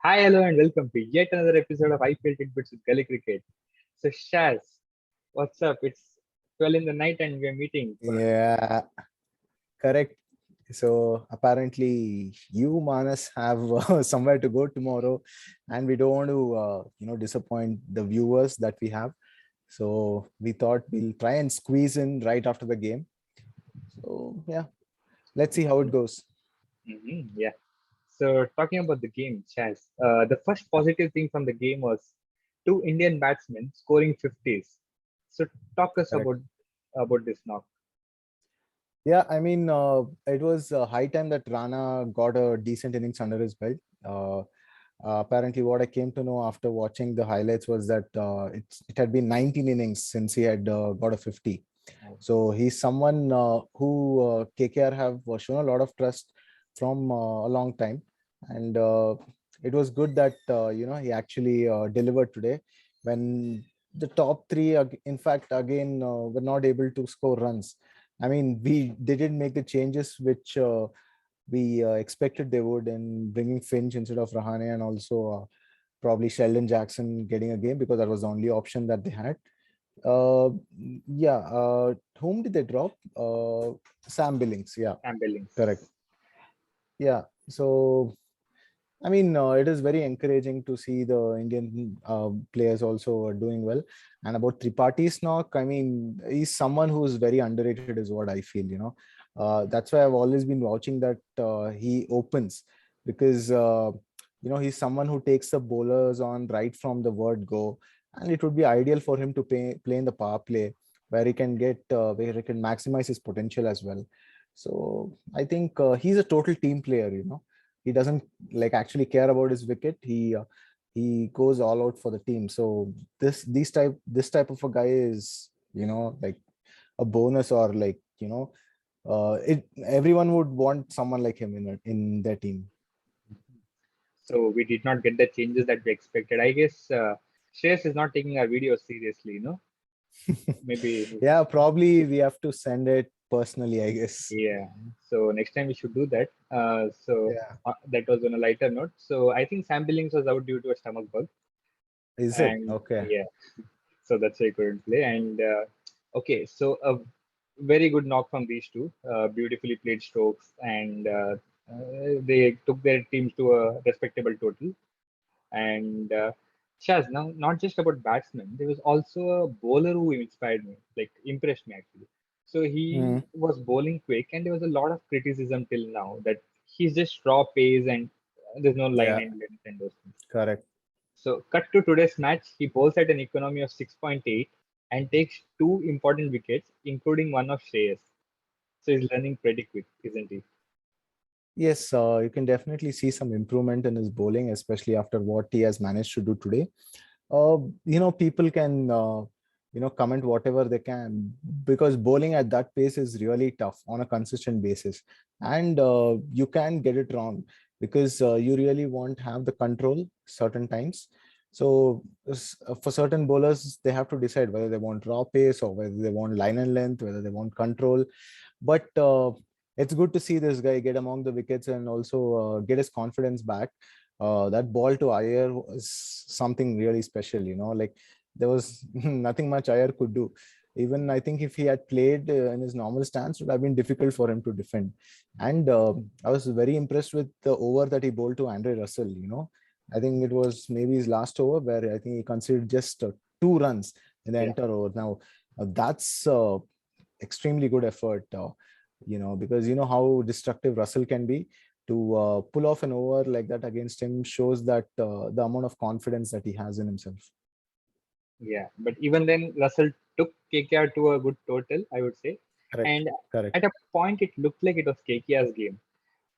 Hi, hello, and welcome to yet another episode of IPL Titbits with Gully Cricket. So, Shaz, what's up? It's 12 in the night and we're meeting for Yeah, correct. So apparently you Manas have somewhere to go tomorrow, and we don't want to disappoint the viewers that we have. So we thought we'll try and squeeze in right after the game. So yeah, let's see how it goes. yeah. So, talking about the game, Shaz, the first positive thing from the game was two Indian batsmen scoring 50s. So, talk us Correct. about this knock. Yeah, I mean, it was high time that Rana got a decent innings under his belt. Uh, Apparently, what I came to know after watching the highlights was that it had been 19 innings since he had got a 50. So he's someone who KKR have shown a lot of trust from a long time, and it was good that he actually delivered today when the top three, in fact, again were not able to score runs. I mean, they didn't make the changes which we expected they would in bringing Finch instead of Rahane, and also probably Sheldon Jackson getting a game because that was the only option that they had. Uh, yeah, whom did they drop? Sam Billings. Yeah, Sam correct. Billings. Yeah, so I mean, it is very encouraging to see the Indian players also doing well. And about Tripathi's knock, I mean, he's someone who is very underrated, is what I feel. That's why I've always been watching that he opens because he's someone who takes the bowlers on right from the word go, and it would be ideal for him to play in the power play where he can where he can maximize his potential as well. So I think he's a total team player. He doesn't like actually care about his wicket. He goes all out for the team. So this type of a guy is like a bonus, or like it everyone would want someone like him in their team. So, we did not get the changes that we expected. I guess Shreyas is not taking our videos seriously. Maybe. Yeah, probably we have to send it personally, I guess. Yeah, so next time we should do that. Yeah, That was on a lighter note. So I think Sam Billings was out due to a stomach bug, is it and okay? yeah, so that's why he couldn't play. And okay, so a very good knock from these two, beautifully played strokes, and they took their teams to a respectable total. And Shaz, now not just about batsmen, there was also a bowler who inspired me, like impressed me actually. So he Hmm, was bowling quick, and there was a lot of criticism till now that he's just raw pace and there's no line yeah, and length and those things. correct. So cut to today's match, he bowls at an economy of 6.8 and takes two important wickets, including one of Shreyas. So he's learning pretty quick, isn't he? Yes, you can definitely see some improvement in his bowling, especially after what he has managed to do today. People can comment whatever they can, because bowling at that pace is really tough on a consistent basis, and you can get it wrong because you really won't have the control certain times. So for certain bowlers, they have to decide whether they want raw pace or whether they want line and length, whether they want control. But it's good to see this guy get among the wickets and also get his confidence back. That ball to Iyer was something really special. Like there was nothing much Iyer could do. Even I think if he had played in his normal stance, it would have been difficult for him to defend. And I was very impressed with the over that he bowled to Andre Russell. I think it was maybe his last over where I think he considered just 2 runs in the Yeah. entire over. Now, that's extremely good effort, because you know how destructive Russell can be. To pull off an over like that against him shows that the amount of confidence that he has in himself. Yeah, but even then, Russell took KKR to a good total, I would say. Correct. And Correct. at a point, it looked like it was KKR's game.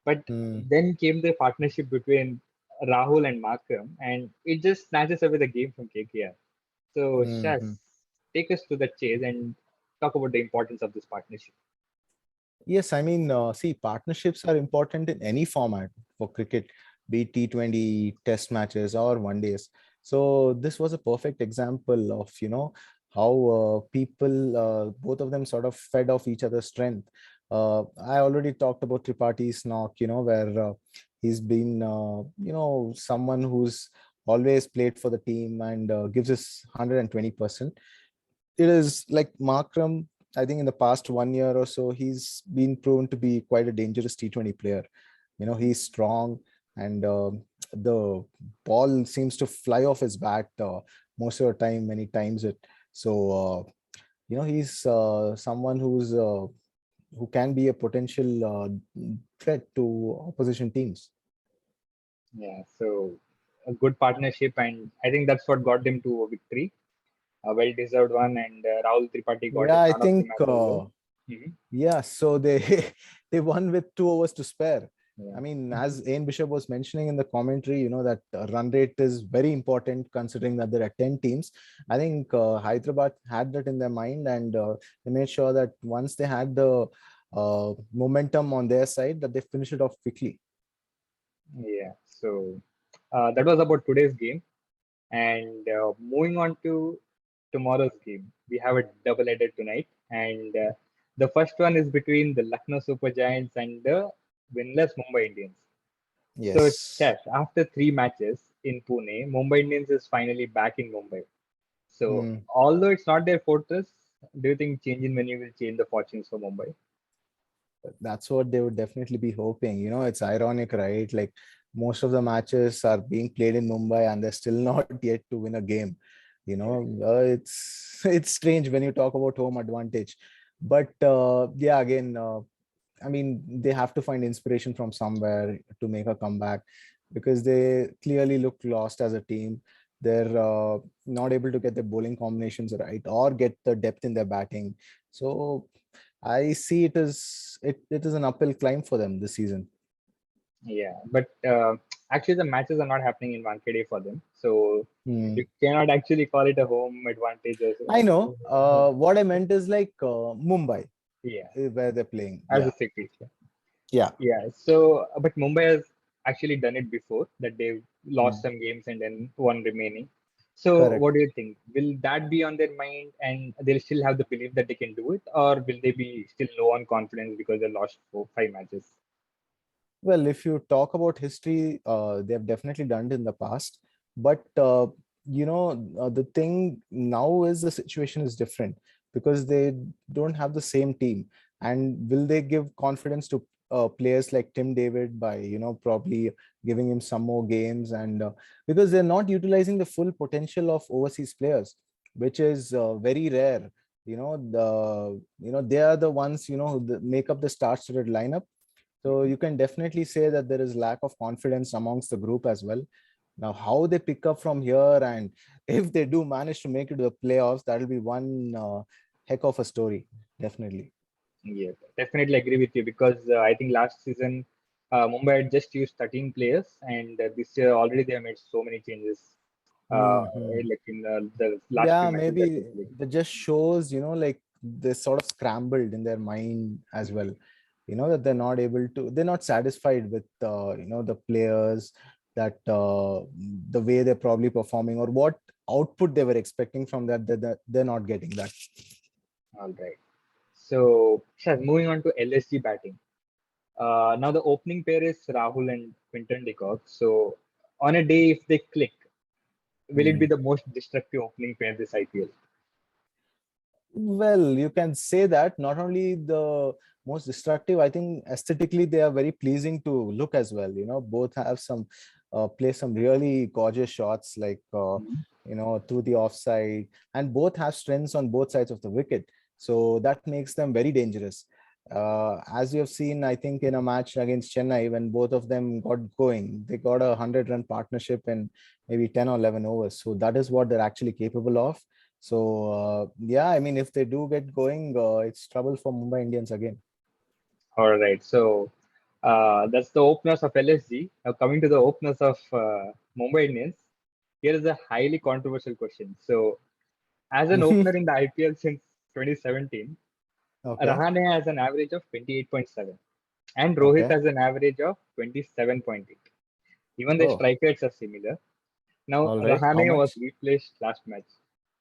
But Hmm. then came the partnership between Rahul and Markram, and it just snatches away the game from KKR. So, Shaz, Hmm. take us to the chase and talk about the importance of this partnership. Yes, I mean, see, partnerships are important in any format for cricket, be it T20, test matches, or one days. So this was a perfect example of, how people, both of them sort of fed off each other's strength. I already talked about Tripathi's knock, where he's been, someone who's always played for the team and gives us 120%. It is like Markram. I think in the past 1 year or so, he's been proven to be quite a dangerous T20 player. He's strong, and the ball seems to fly off his bat most of the time when he times it. So, he's someone who can be a potential threat to opposition teams. Yeah, so a good partnership, and I think that's what got them to a victory, a well-deserved one. And Rahul Tripathi got Yeah, his I man of the think. match as well. Mhm. Yeah, so they they won with 2 overs to spare. Yeah, I mean, as Ian Bishop was mentioning in the commentary, that run rate is very important considering that there are 10 teams. I think Hyderabad had that in their mind, and they made sure that once they had the momentum on their side, that they finish it off quickly. yeah. So that was about today's game. And moving on to tomorrow's game, we have a double-header tonight, and the first one is between the Lucknow Super Giants and the winless Mumbai Indians. So, Yes. Chef, after 3 matches in Pune, Mumbai Indians is finally back in Mumbai. So, Hmm. although it's not their fortress, do you think change in venue will change the fortunes for Mumbai? That's what they would definitely be hoping. It's ironic, right? Like most of the matches are being played in Mumbai and they're still not yet to win a game. Yeah, It's strange when you talk about home advantage. But yeah, again, I mean, they have to find inspiration from somewhere to make a comeback because they clearly look lost as a team. They're not able to get their bowling combinations right or get the depth in their batting. So I see it is an uphill climb for them this season. yeah. But actually, the matches are not happening in Wankhede for them. So, you Hmm. cannot actually call it a home advantage. I know. What I meant is like Mumbai, Yeah, where they're playing. as a Yeah. city. Yeah. Yeah, so but Mumbai has actually done it before that they've lost Hmm. some games and then one remaining. So what Correct. do you think? Will that be on their mind and they'll still have the belief that they can do it, or will they be still low on confidence because they lost 4, 5 matches? Well, if you talk about history, they have definitely done it in the past. But the thing now is the situation is different because they don't have the same team. And will they give confidence to players like Tim David by probably giving him some more games and because they're not utilizing the full potential of overseas players, which is very rare. They are the ones who make up the star-studded lineup, so Mhm. you can definitely say that there is lack of confidence amongst the group as well. Now, how they pick up from here, and if they do manage to make it to the playoffs, that'll be one heck of a story. Definitely. Yeah, definitely agree with you because I think last season Mumbai had just used 13 players and this year already they have made so many changes Hmm. like in the last few Yeah, matches that they maybe played. that just shows, like they sort of scrambled in their mind as well. That they're not satisfied with, the players that the way they're probably performing or what output they were expecting from that, they're not getting that. All right. So, Shaz, moving on to LSG batting. Now the opening pair is Rahul and Quinton de Kock. So, on a day if they click, will it be Hmm. the most destructive opening pair this IPL? Well, you can say that not only the most destructive, I think aesthetically they are very pleasing to look as well. Both have play some really gorgeous shots like, Mhm. through the offside, and both have strengths on both sides of the wicket. So that makes them very dangerous. As you have seen, I think in a match against Chennai, when both of them got going, they got a 100-run partnership in maybe 10 or 11 overs. So that is what they're actually capable of. So yeah, I mean, if they do get going, it's trouble for Mumbai Indians again. All right. So, that's the openers of LSG. Now, coming to the openers of Mumbai Indians, here is a highly controversial question. So, as an opener in the IPL since 2017, Okay. Rahane has an average of 28.7 and Rohit Okay. has an average of 27.8. Even the Oh, strike rates are similar. Now, all right. How Rahane was much? replaced last match.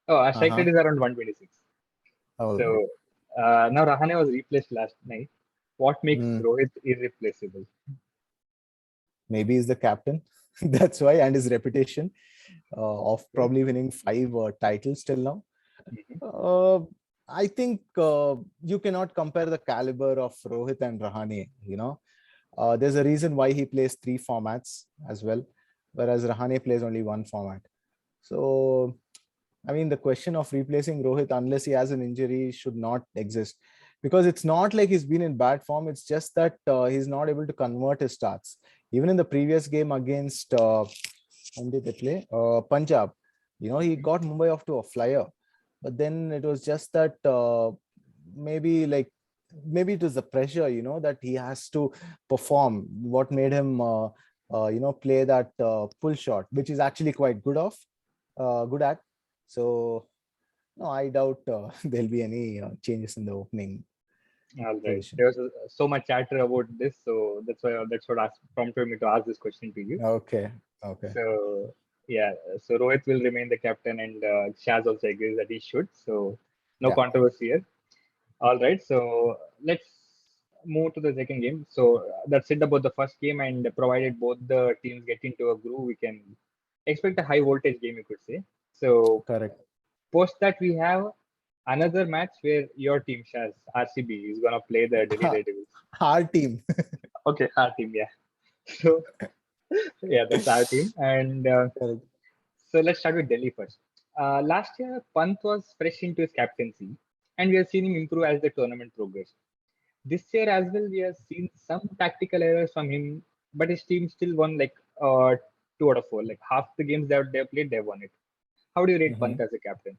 Oh, our strike Uh-huh. rate is around 126. All right. So, now Rahane was replaced last night. What makes Hmm. Rohit irreplaceable? Maybe he's the captain. That's why, and his reputation of Okay. probably winning 5 titles till now. Mhm. Uh, I think you cannot compare the caliber of Rohit and Rahane. There's a reason why he plays 3 formats as well, whereas Rahane plays only 1 format. So, I mean, the question of replacing Rohit, unless he has an injury, should not exist, because it's not like he's been in bad form. It's just that he's not able to convert his starts. Even in the previous game against whom did they play? Punjab. He Mhm. got Mumbai off to a flyer, but then it was just that maybe like maybe it was the pressure, that he has to perform. What made him, play that pull shot, which is actually quite good at. So no, I doubt there'll be any changes in the opening All right. position. There was so much chatter about this, so that's what prompted me to ask this question to you. Okay, okay, So yeah, so Rohit will remain the captain, and Shaz also agrees that he should. So no yeah. controversy here. All right, so let's move to the second game. So that's it about the first game, and provided both the teams get into a groove, we can expect a high voltage game, you could say. So Correct. post that, we have another match where your team, Shaz, RCB, is gonna play the Delhi Daredevils. Our team. Okay, our team, yeah. So yeah, that's our team, and Correct. so let's start with Delhi first. Last year, Pant was fresh into his captaincy, and we have seen him improve as the tournament progressed. This year as well, we have seen some tactical errors from him, but his team still won like 2 out of 4. Like half the games that they played, they won it. How do you rate Pant Mhm. as a captain?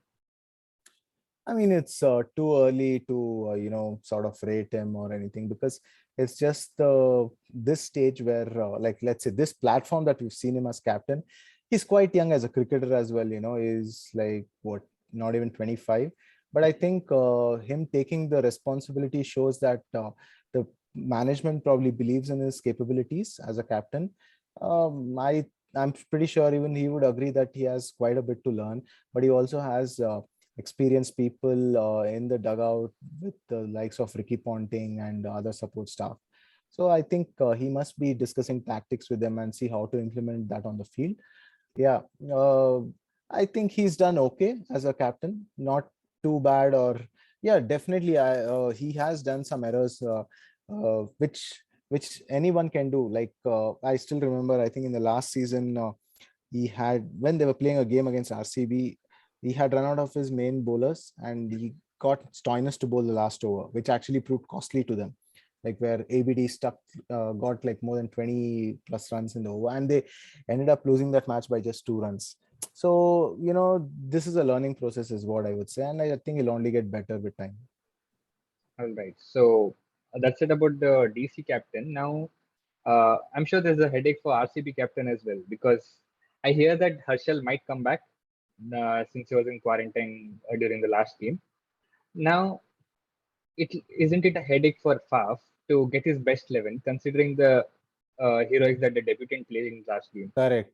I mean, it's too early to sort of rate him or anything, because it's just this stage where, like, let's say this platform that we've seen him as captain. He's quite young as a cricketer as well. Is like what, not even 25. But I think him taking the responsibility shows that the management probably believes in his capabilities as a captain. I'm pretty sure even he would agree that he has quite a bit to learn, but he also has experienced people in the dugout with the likes of Ricky Ponting and other support staff. So I think he must be discussing tactics with them and see how to implement that on the field. Yeah, uh, I think he's done okay as a captain, not too bad. Or yeah, definitely, he has done some errors, which anyone can do. Like I still remember, I think in the last season, he had, when they were playing a game against RCB, he had run out of his main bowlers and he got Stoinis to bowl the last over, which actually proved costly to them. Like where ABD got like more than 20 plus runs in the over, and they ended up losing that match by just 2 runs. So, this is a learning process, is what I would say. And I think he'll only get better with time. All right. So that's it about the DC captain. Now, I'm sure there's a headache for RCB captain as well, because I hear that Harshal might come back since he was in quarantine during the last game. Now, it isn't it a headache for Faf to get his best 11, considering the heroics that the debutant played in last game? Correct.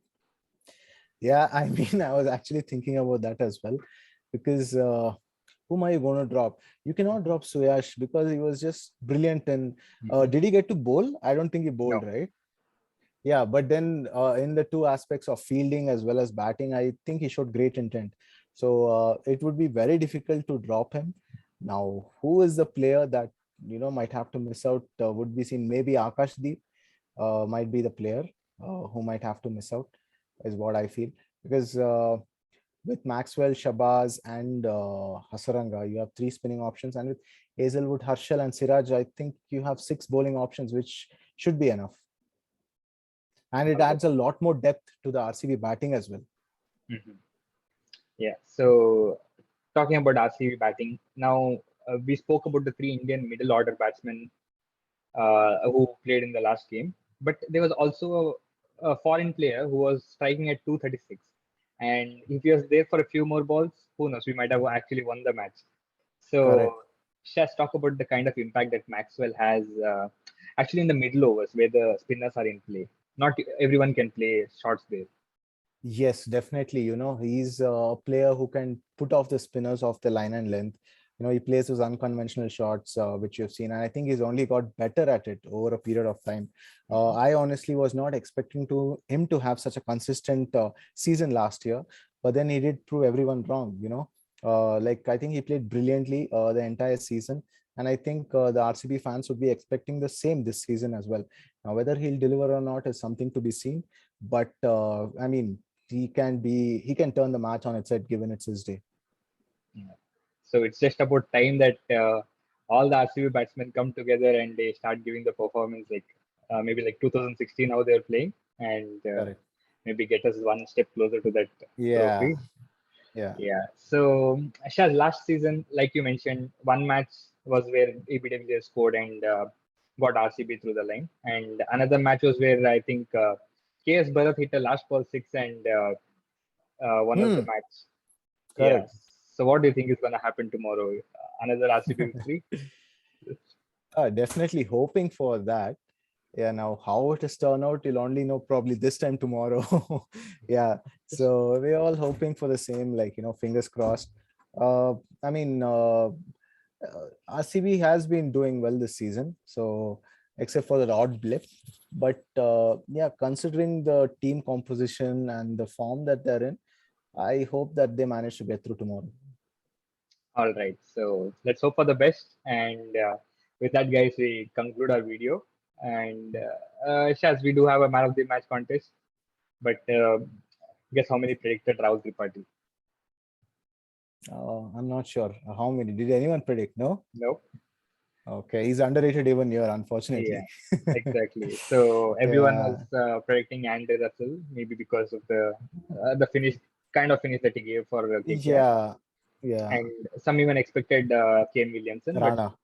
Yeah, I mean, I was actually thinking about that as well, because whom are you going to drop? You cannot drop Suyash because he was just brilliant. And Mhm. did he get to bowl? I don't think he bowled, No. right? Yeah, but then in the two aspects of fielding as well as batting, I think he showed great intent. So it would be very difficult to drop him. Now, who is the player that might have to miss out? Would be seen, maybe Akashdeep might be the player who might have to miss out, is what I feel. Because with Maxwell, Shabazz, and Hasaranga, you have 3 spinning options, and with Hazelwood, Harshal, and Siraj, I think you have 6 bowling options, which should be enough. And it All right. adds a lot more depth to the RCB batting as well. Mhm. Yeah. So talking about RCB batting, now we spoke about the three Indian middle order batsmen who played in the last game, but there was also a foreign player who was striking at 236. And if he was there for a few more balls, who knows, we might have actually won the match. Correct. So, Shaz, talk about the kind of impact that Maxwell has actually in the middle overs where the spinners are in play. Not everyone can play shots there. Yes, definitely. He's a player who can put off the spinners off the line and length. he plays those unconventional shots, which you've seen, and I think he's only got better at it over a period of time. I honestly was not expecting him to have such a consistent season last year, but then he did prove everyone wrong. Like I think he played brilliantly the entire season, and I think the RCB fans would be expecting the same this season as well. Now, whether he'll deliver or not is something to be seen, but I mean, he can turn the match on its head given it's his day. Yeah. So it's just about time that all the RCB batsmen come together and they start giving the performance like maybe like 2016 how they're playing, and Correct. maybe get us one step closer to that Yeah. trophy. Yeah. Yeah. So Shaz, last season, like you mentioned, one match was where AB de Villiers scored and got RCB through the line, and another match was where I think KS Bharat hit a last ball six and one of the Hmm. match. Yeah. Correct. So what do you think is going to happen tomorrow? Another RCB victory? Definitely hoping for that. Yeah, now how it has turned out, you'll only know probably this time tomorrow. Yeah, so we're all hoping for the same, like, fingers crossed. Uh, I mean, RCB has been doing well this season, so except for the odd blip. But yeah, considering the team composition and the form that they're in, I hope that they manage to get through tomorrow. All right. So let's hope for the best. And with that, guys, we conclude our video. And Shaz, we do have a man of the match contest. But guess how many predicted Rahul Tripathi? I'm not sure how many. Did anyone predict? No? No. Okay, he's underrated even here, Yeah, unfortunately. exactly. So everyone was Yeah, predicting Andre Russell, maybe because of the finish kind of finish that he gave for KKR, yeah, yeah. and some even expected Kane Williamson, but Rana.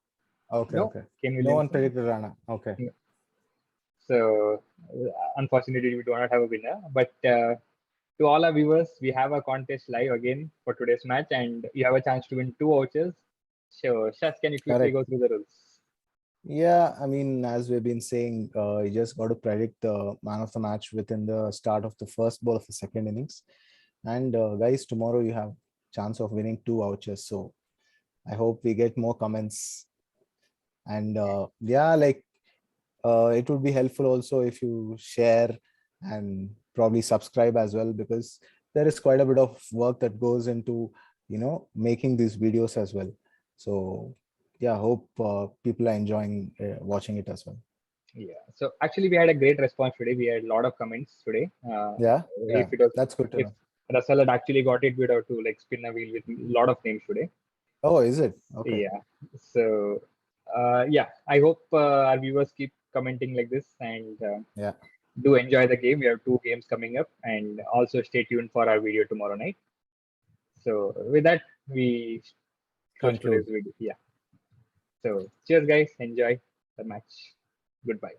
Okay, no, okay. Kane No one Williamson. predicted Rana. Okay. So unfortunately, we do not have a winner. But to all our viewers, we have a contest live again for today's match, and you have a chance to win two vouchers. So, Shaz, can you quickly Correct. go through the rules? Yeah, I mean, as we've been saying, you just got to predict the man of the match within the start of the first ball of the second innings. And guys, tomorrow you have chance of winning two vouchers. So I hope we get more comments. And yeah, like it would be helpful also if you share and probably subscribe as well, because there is quite a bit of work that goes into making these videos as well. So yeah, hope people are enjoying watching it as well. Yeah. So actually, we had a great response today. We had a lot of comments today. Yeah, yeah, If it was that's good to if know. Russell had actually got it, we'd have to like spin a wheel with a lot of names today. Oh, is it? Okay. Yeah. So yeah, I hope our viewers keep commenting like this and Yeah, do enjoy the game. We have two games coming up, and also stay tuned for our video tomorrow night. So with that, we close today's conclude. video. Yeah. So cheers, guys. Enjoy the match. Goodbye.